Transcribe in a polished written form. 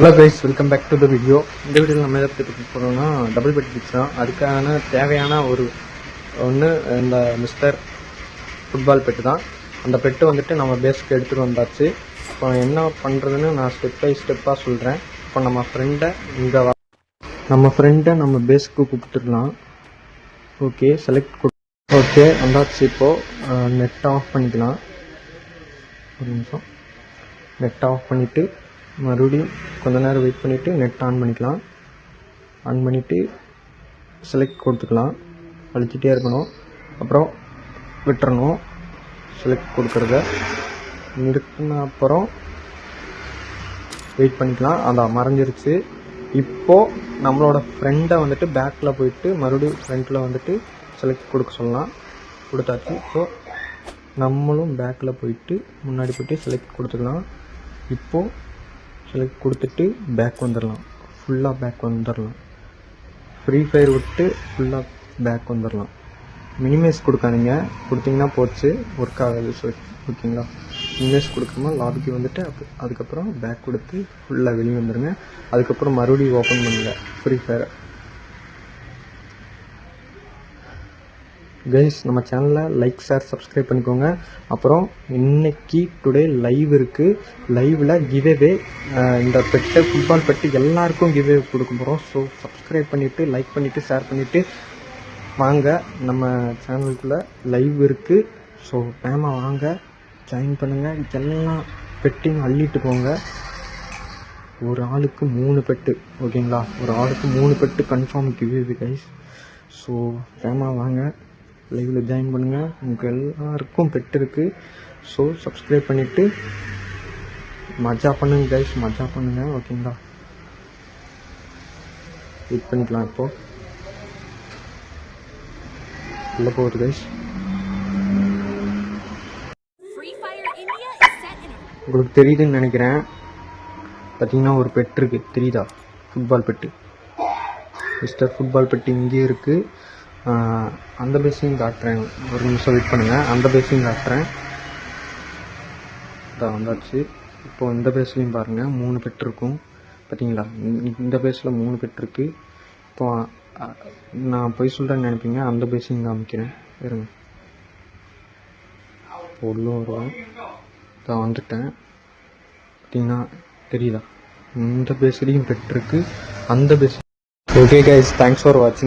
Hello guys, welcome back to the video. இந்த வீடியோவில் நம்ம எதை பற்றி போகிறோம்னா டபுள் பெட் பிக்ஸ் தான். அதுக்கான தேவையான ஒன்று இந்த மிஸ்டர் ஃபுட்பால் பெட்டு தான். அந்த பெட்டு வந்துட்டு நம்ம பேஸ்க்கு எடுத்துகிட்டு வந்தாச்சு. இப்போ என்ன பண்ணுறதுன்னு நான் ஸ்டெப் பை ஸ்டெப்பாக சொல்கிறேன். இப்போ நம்ம ஃப்ரெண்டை நம்ம பேஸ்க்கு கூப்பிட்டுடலாம். ஓகே, ஓகே வந்தாச்சு. இப்போது நெட் ஆஃப் பண்ணிக்கலாம். ஒரு நிமிஷம், நெட் ஆஃப் பண்ணிவிட்டு மறுபடியும் கொஞ்ச நேரம் வெயிட் பண்ணிவிட்டு நெட் ஆன் பண்ணிக்கலாம். ஆன் பண்ணிவிட்டு செலக்ட் கொடுத்துக்கலாம். அழிச்சிட்டே இருக்கணும். அப்புறம் விட்டுறணும். செலக்ட் கொடுக்குறத நிறுத்தின அப்புறம் வெயிட் பண்ணிக்கலாம். அதான் மறைஞ்சிருச்சு. இப்போது நம்மளோட ஃப்ரெண்டை வந்துட்டு பேக்கில் போயிட்டு மறுபடியும் ஃப்ரண்ட்டில் வந்துட்டு செலக்ட் கொடுக்க சொல்லலாம். கொடுத்தாச்சு. இப்போது நம்மளும் பேக்கில் போயிட்டு முன்னாடி போய்ட்டு செலக்ட் கொடுத்துக்கலாம். இப்போது செலக்ட் கொடுத்துட்டு பேக் வந்துடலாம். ஃபுல்லாக பேக் வந்துடலாம். ஃப்ரீ ஃபயர் விட்டு ஃபுல்லாக பேக் வந்துடலாம். மினிமைஸ் கொடுக்காதீங்க, கொடுத்தீங்கன்னா போச்சு, ஒர்க் ஆகாது. ஓகேங்களா? மினிமைஸ் கொடுக்காம லாபிக்கு வந்துட்டு அதுக்கப்புறம் பேக் கொடுத்து ஃபுல்லாக வெளியே வந்துடுங்க. அதுக்கப்புறம் மறுபடியும் ஓப்பன் பண்ணுங்கள் ஃப்ரீ ஃபயரை. கைஸ், நம்ம சேனலில் லைக், ஷேர், சப்ஸ்கிரைப் பண்ணிக்கோங்க. அப்புறம் இன்னைக்கு டுடே லைவ் இருக்குது. லைவில் கிவ்அவே இந்த பெட்டு, ஃபுட்பால் பெட்டு எல்லாருக்கும் கிவ்அவே கொடுக்க போகிறோம். ஸோ சப்ஸ்கிரைப் பண்ணிவிட்டு, லைக் பண்ணிவிட்டு, ஷேர் பண்ணிவிட்டு வாங்க. நம்ம சேனலுக்குள்ளே லைவ் இருக்குது. ஸோ வேகமாக வாங்க, ஜாயின் பண்ணுங்கள். எல்லாம் பெட்டையும் அள்ளிட்டு போங்க. ஒரு ஆளுக்கு 3 பெட்டு. ஓகேங்களா? ஒரு ஆளுக்கு 3 bed confirm giveaway guys. So வேகமாக வாங்க, லைவில் ஜாயின் பண்ணுங்கள். உங்களுக்கு எல்லாருக்கும் பெட் இருக்குது. ஸோ சப்ஸ்கிரைப் பண்ணிவிட்டு மஜா பண்ணுங்க கைஸ், மஜா பண்ணுங்கள். ஓகேங்களா? வெயிட் பண்ணிக்கலாம். இப்போது உள்ள போகுது கைஸ். உங்களுக்கு தெரியுதுன்னு நினைக்கிறேன். பார்த்தீங்கன்னா ஒரு பெட் இருக்குது, தெரியுதா? Football bed, mister football bed இங்கே இருக்குது. அந்த பேஸையும் காட்டுறேன். ஒரு நிமிஷம் வெயிட் பண்ணுங்கள். அந்த பேஸையும் காட்டுறேன். இதான் வந்தாச்சு. இப்போது இந்த பேஸ்லையும் பாருங்கள், 3 பெட் இருக்கும். பார்த்தீங்களா? இந்த பேஸில் 3 பெட் இருக்குது. இப்போ நான் போய் சொல்கிறேன்னு நினைப்பீங்க. அந்த பேஸையும் காமிக்கிறேன். இருங்க, உள்ளே வருவேன். இதான் வந்துட்டேன். பார்த்தீங்கன்னா தெரியுதா? இந்த பேஸ்லேயும் பெட் இருக்குது, அந்த base. Okay guys, thanks for வாட்சிங்.